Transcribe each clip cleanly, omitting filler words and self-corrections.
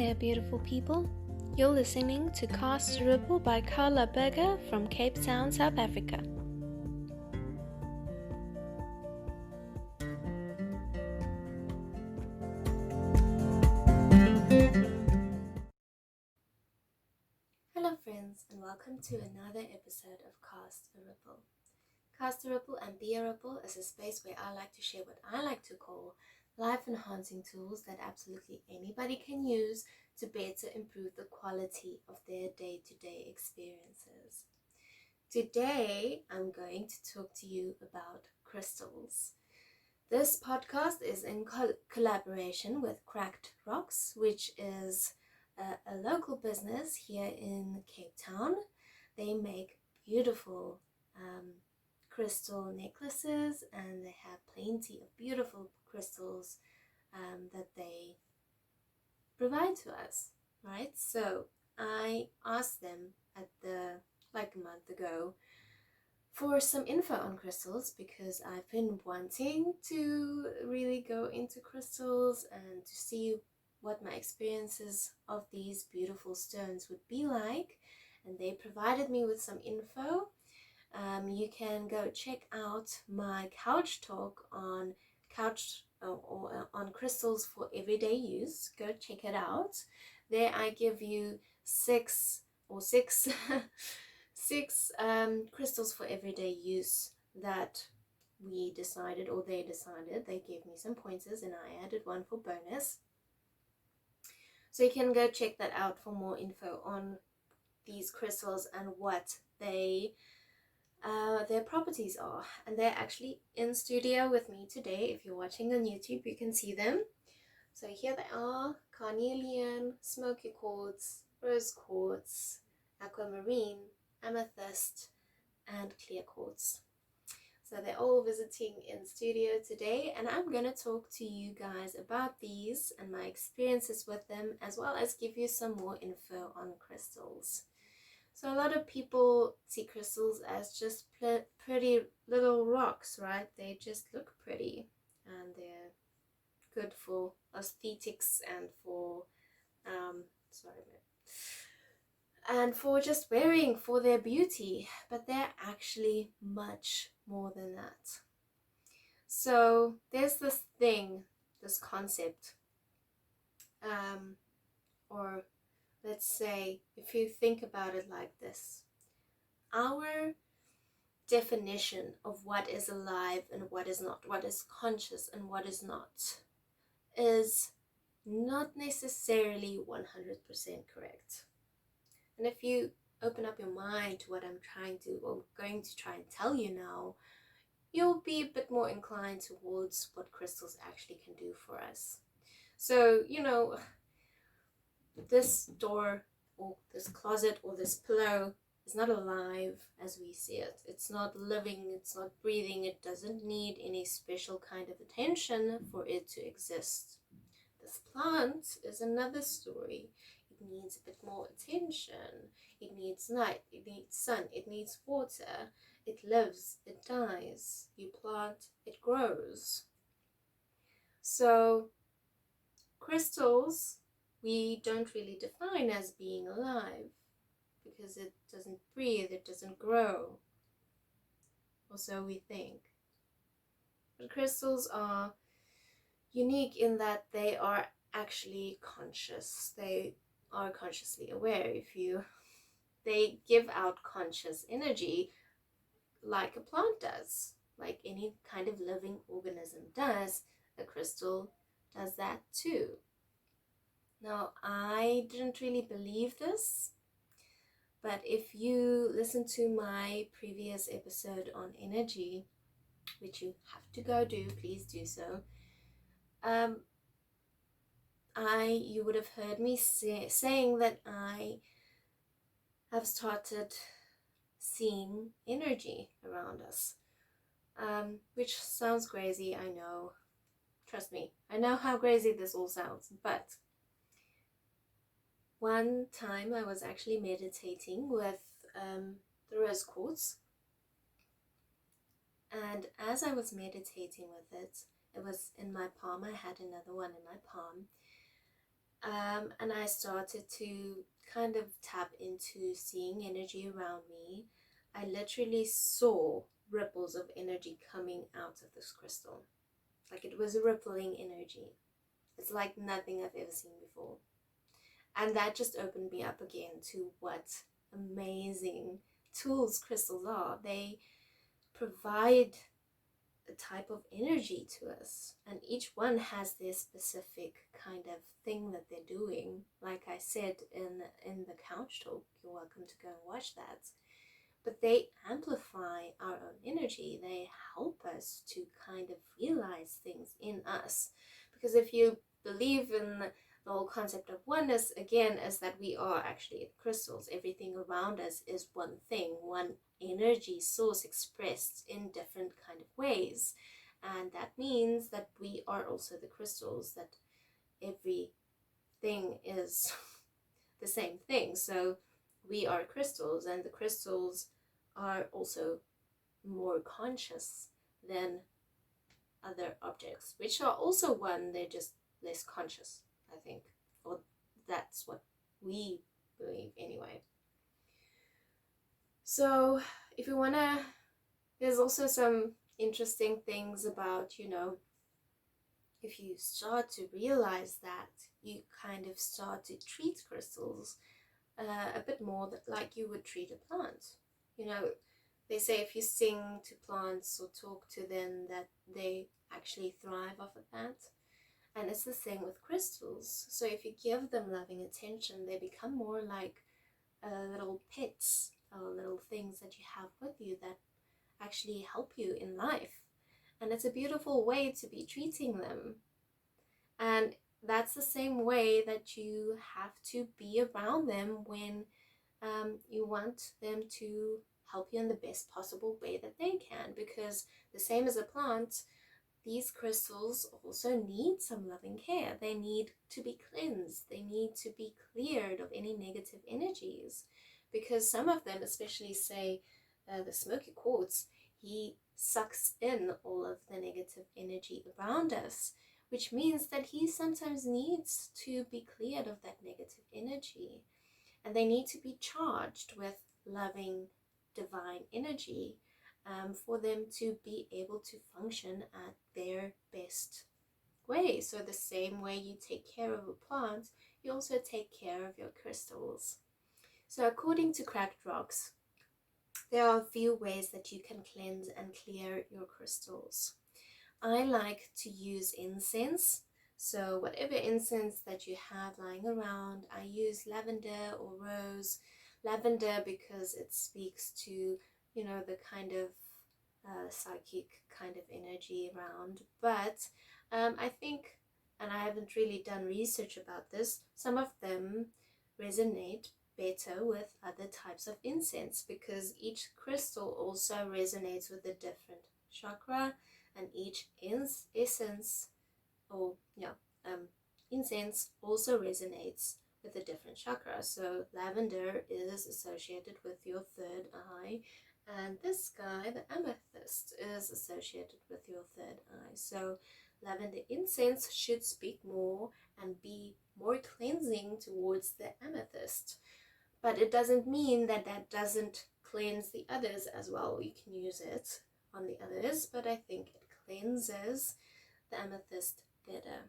there, beautiful people. You're listening to Cast Ripple by Carla Berger from Cape Town, South Africa. Hello friends, and welcome to another episode of Cast a Ripple. Cast a Ripple and Be a Ripple is a space where I like to share what I like to call life-enhancing tools that absolutely anybody can use to better improve the quality of their day-to-day experiences. Today, I'm going to talk to you about crystals. This podcast is in collaboration with CrackedRocks, which is a local business here in Cape Town. They make beautiful crystal necklaces, and they have plenty of beautiful crystals that they provide to us, right? So I asked them a month ago for some info on crystals, because I've been wanting to really go into crystals and to see what my experiences of these beautiful stones would be like, and they provided me with some info. You can go check out my couch talk on on crystals for everyday use. Go check it out. There I give you six crystals for everyday use that we decided, or they decided. They gave me some pointers and I added one for bonus. So you can go check that out for more info on these crystals and what their properties are. And they're actually in studio with me today. If you're watching on YouTube, you can see them. So here they are: carnelian, smoky quartz, rose quartz, aquamarine, amethyst, and clear quartz. So they're all visiting in studio today, and I'm going to talk to you guys about these and my experiences with them, as well as give you some more info on crystals. So a lot of people see crystals as just pretty little rocks, right? They just look pretty, and they're good for aesthetics and for just wearing for their beauty, but they're actually much more than that. So there's this concept, or let's say, if you think about it like this, our definition of what is alive and what is not, what is conscious and what is not, is not necessarily 100% correct. And if you open up your mind to what I'm going to try and tell you now, you'll be a bit more inclined towards what crystals actually can do for us. So, this door or this closet or this pillow is not alive as we see it. It's not living, it's not breathing, it doesn't need any special kind of attention for it to exist. This plant is another story. It needs a bit more attention. It needs light, it needs sun, it needs water. It lives, it dies. You plant, it grows. So crystals, we don't really define as being alive, because it doesn't breathe, it doesn't grow, or so we think. But crystals are unique in that they are actually conscious. They are consciously aware. They give out conscious energy like a plant does, like any kind of living organism does. A crystal does that too. Now, I didn't really believe this, but if you listen to my previous episode on energy, which you have to go do, please do so, you would have heard me saying that I have started seeing energy around us, which sounds crazy, I know. Trust me, I know how crazy this all sounds, but one time I was actually meditating with the rose quartz, and as I was meditating with it, it was in my palm. I had another one in my palm, And I started to kind of tap into seeing energy around me. I literally saw ripples of energy coming out of this crystal. Like it was a rippling energy. It's like nothing I've ever seen before. And that just opened me up again to what amazing tools crystals are. They provide a type of energy to us, and each one has their specific kind of thing that they're doing. Like I said in the couch talk, you're welcome to go and watch that. But they amplify our own energy. They help us to kind of realize things in us. Because if you believe in the whole concept of oneness, again, is that we are actually crystals. Everything around us is one thing, one energy source expressed in different kind of ways. And that means that we are also the crystals, that everything is the same thing. So we are crystals, and the crystals are also more conscious than other objects, which are also one, they're just less conscious, I think. Or that's what we believe anyway. So if you want to, there's also some interesting things about, if you start to realize that, you kind of start to treat crystals a bit more like you would treat a plant. They say if you sing to plants or talk to them, that they actually thrive off of that. And it's the same with crystals. So if you give them loving attention, they become more like little pets or little things that you have with you that actually help you in life. And it's a beautiful way to be treating them. And that's the same way that you have to be around them when you want them to help you in the best possible way that they can. Because the same as a plant, these crystals also need some loving care. They need to be cleansed. They need to be cleared of any negative energies. Because some of them, especially say the smoky quartz, he sucks in all of the negative energy around us, which means that he sometimes needs to be cleared of that negative energy. And they need to be charged with loving divine energy for them to be able to function at their best way. So the same way you take care of a plant, you also take care of your crystals. So according to CrackedRocks, there are a few ways that you can cleanse and clear your crystals. I like to use incense. So whatever incense that you have lying around, I use lavender or rose. Lavender because it speaks to, the kind of psychic kind of energy around. But I think, and I haven't really done research about this, some of them resonate better with other types of incense because each crystal also resonates with a different chakra, and each essence or incense also resonates with a different chakra. So lavender is associated with your third eye, and this guy, the amethyst, is associated with your third eye. So lavender incense should speak more and be more cleansing towards the amethyst. But it doesn't mean that that doesn't cleanse the others as well. You can use it on the others, but I think it cleanses the amethyst better.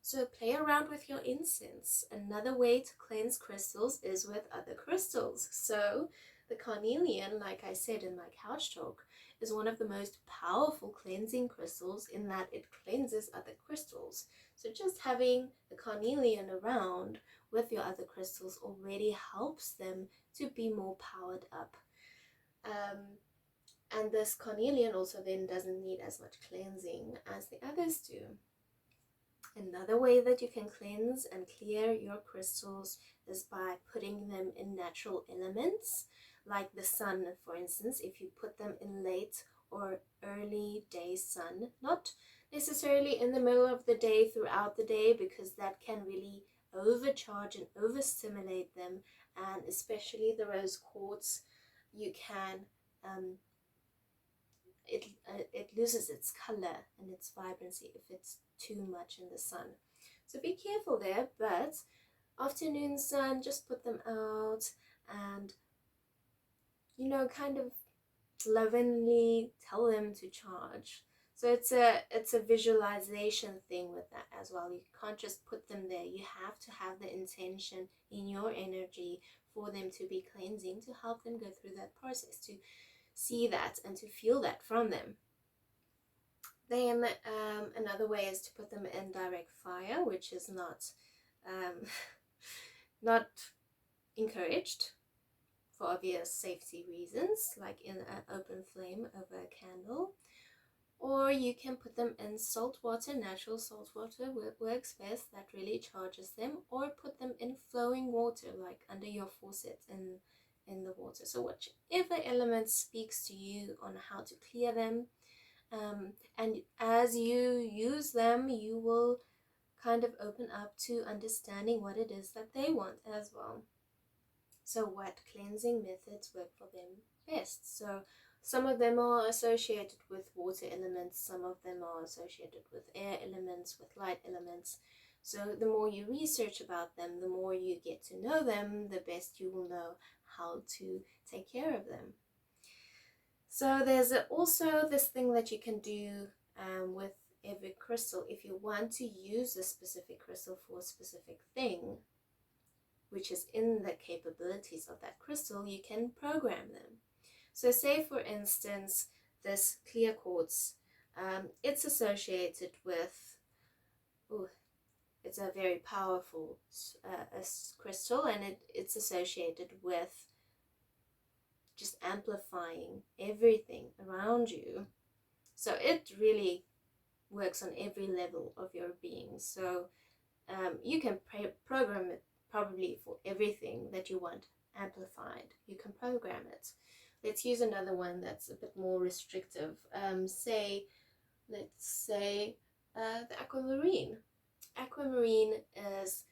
So play around with your incense. Another way to cleanse crystals is with other crystals. So the carnelian, like I said in my couch talk, is one of the most powerful cleansing crystals in that it cleanses other crystals. So just having the carnelian around with your other crystals already helps them to be more powered up. And this carnelian also then doesn't need as much cleansing as the others do. Another way that you can cleanse and clear your crystals is by putting them in natural elements, like the sun, for instance. If you put them in late or early day sun, not necessarily in the middle of the day throughout the day, because that can really overcharge and overstimulate them. And especially the rose quartz, you can it loses its color and its vibrancy if it's too much in the sun. So be careful there, but afternoon sun, just put them out and, you know, kind of lovingly tell them to charge. So it's a visualization thing with that as well. You can't just put them there. You have to have the intention in your energy for them to be cleansing, to help them go through that process, to see that and to feel that from them. Then another way is to put them in direct fire, which is not encouraged for obvious safety reasons, like in an open flame over a candle. Or you can put them in salt water. Natural salt water works best, that really charges them. Or put them in flowing water, like under your faucet in the water. So whichever element speaks to you on how to clear them. And as you use them, you will kind of open up to understanding what it is that they want as well. So what cleansing methods work for them best? So some of them are associated with water elements, some of them are associated with air elements, with light elements. So the more you research about them, the more you get to know them, the best you will know how to take care of them. So there's also this thing that you can do with every crystal. If you want to use a specific crystal for a specific thing, which is in the capabilities of that crystal, you can program them. So say for instance, this clear quartz, it's associated with, it's a very powerful crystal, and it's associated with just amplifying everything around you. So it really works on every level of your being. So you can program it probably for everything that you want amplified. You can program it. Let's use another one that's a bit more restrictive. Let's say the aquamarine. Aquamarine is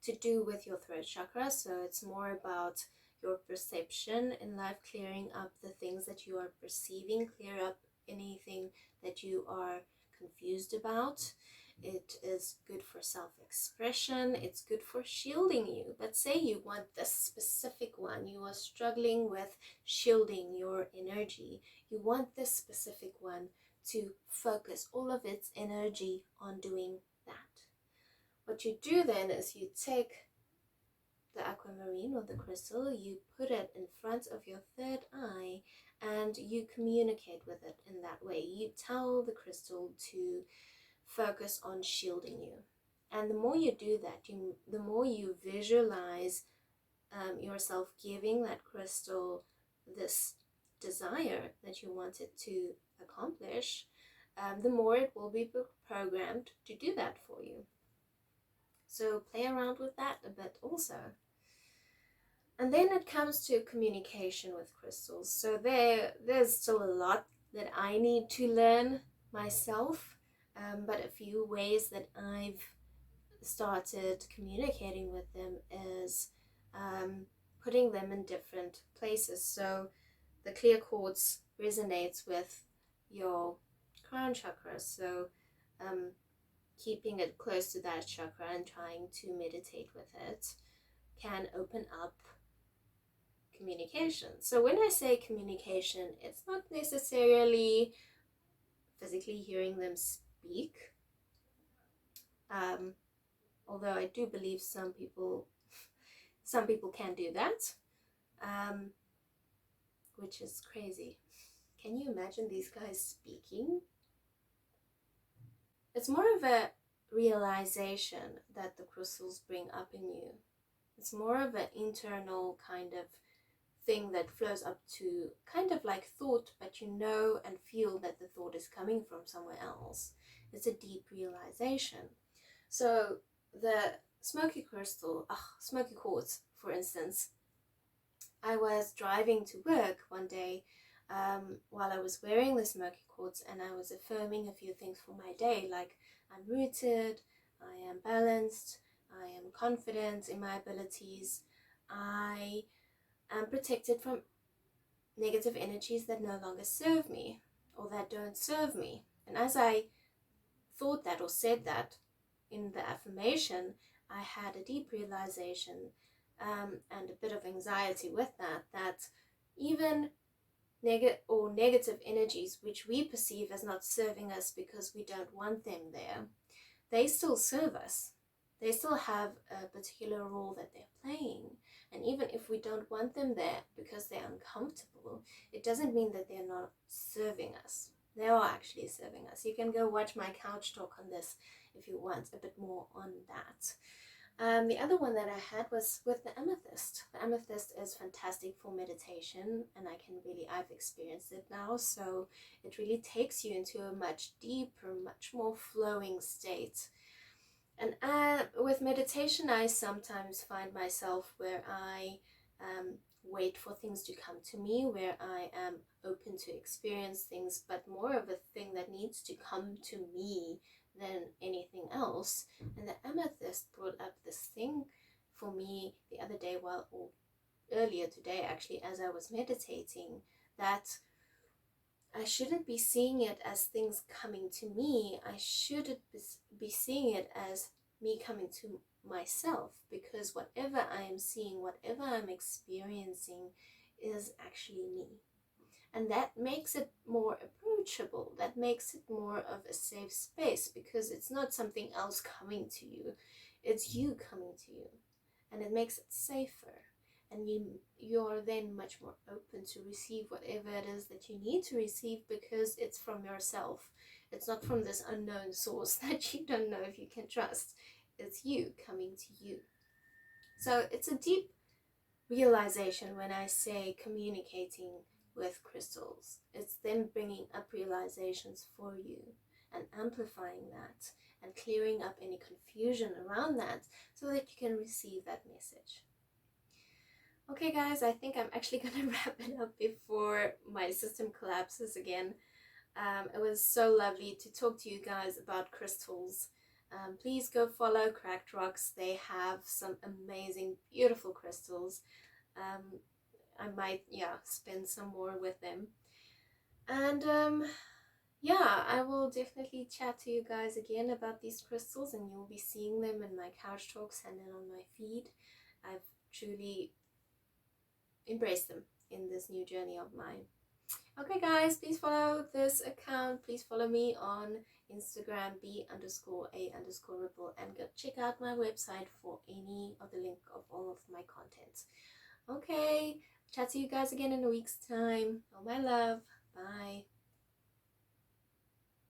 to do with your throat chakra, so it's more about your perception in life, clearing up the things that you are perceiving, clear up anything that you are confused about. It is good for self-expression, it's good for shielding you. But say you want this specific one, you are struggling with shielding your energy, you want this specific one to focus all of its energy on doing that. What you do then is you take the aquamarine or the crystal, you put it in front of your third eye, and you communicate with it in that way. You tell the crystal to focus on shielding you. And the more you do that, the more you visualize yourself giving that crystal this desire that you want it to accomplish, the more it will be programmed to do that for you. So play around with that a bit also. And then it comes to communication with crystals. So there's still a lot that I need to learn myself, but a few ways that I've started communicating with them is putting them in different places. So the clear quartz resonates with your crown chakra, so keeping it close to that chakra and trying to meditate with it can open up communication. So when I say communication, it's not necessarily physically hearing them speak, although I do believe some people can do that, which is crazy. Can you imagine these guys speaking? It's more of a realization that the crystals bring up in you. It's more of an internal kind of thing that flows up to kind of like thought, but you know and feel that the thought is coming from somewhere else. It's a deep realization. So the smoky quartz, for instance, I was driving to work one day while I was wearing the smoky quartz, and I was affirming a few things for my day, like I'm rooted, I am balanced, I am confident in my abilities, I am protected from negative energies that no longer serve me or that don't serve me. And as I thought that or said that in the affirmation, I had a deep realization and a bit of anxiety with that even negative energies which we perceive as not serving us because we don't want them there, they still serve us. They still have a particular role that they're playing. And even if we don't want them there because they're uncomfortable, it doesn't mean that they're not serving us. They are actually serving us. You can go watch my couch talk on this if you want a bit more on that. The other one that I had was with the amethyst. The amethyst is fantastic for meditation, and I've experienced it now, so it really takes you into a much deeper, much more flowing state. And with meditation, I sometimes find myself where I wait for things to come to me, where I am open to experience things, but more of a thing that needs to come to me than anything else. And the amethyst brought up this thing for me the other day, or earlier today actually, as I was meditating, that I shouldn't be seeing it as things coming to me. I should be seeing it as me coming to myself, because whatever I am seeing, whatever I'm experiencing is actually me. And that makes it more approachable. That makes it more of a safe space, because it's not something else coming to you. It's you coming to you. And it makes it safer. And you're then much more open to receive whatever it is that you need to receive, because it's from yourself. It's not from this unknown source that you don't know if you can trust. It's you coming to you. So it's a deep realization when I say communicating with crystals. It's them bringing up realizations for you and amplifying that and clearing up any confusion around that so that you can receive that message. Okay guys, I think I'm actually going to wrap it up before my system collapses again. It was so lovely to talk to you guys about crystals. Please go follow CrackedRocks. They have some amazing, beautiful crystals. I might, spend some more with them. And I will definitely chat to you guys again about these crystals, and you'll be seeing them in my couch talks and then on my feed. I've truly embraced them in this new journey of mine. Okay guys, please follow this account. Please follow me on Instagram, b_a_ripple, and go check out my website for any of the link of all of my content. Okay, chat to you guys again in a week's time. All my love. Bye.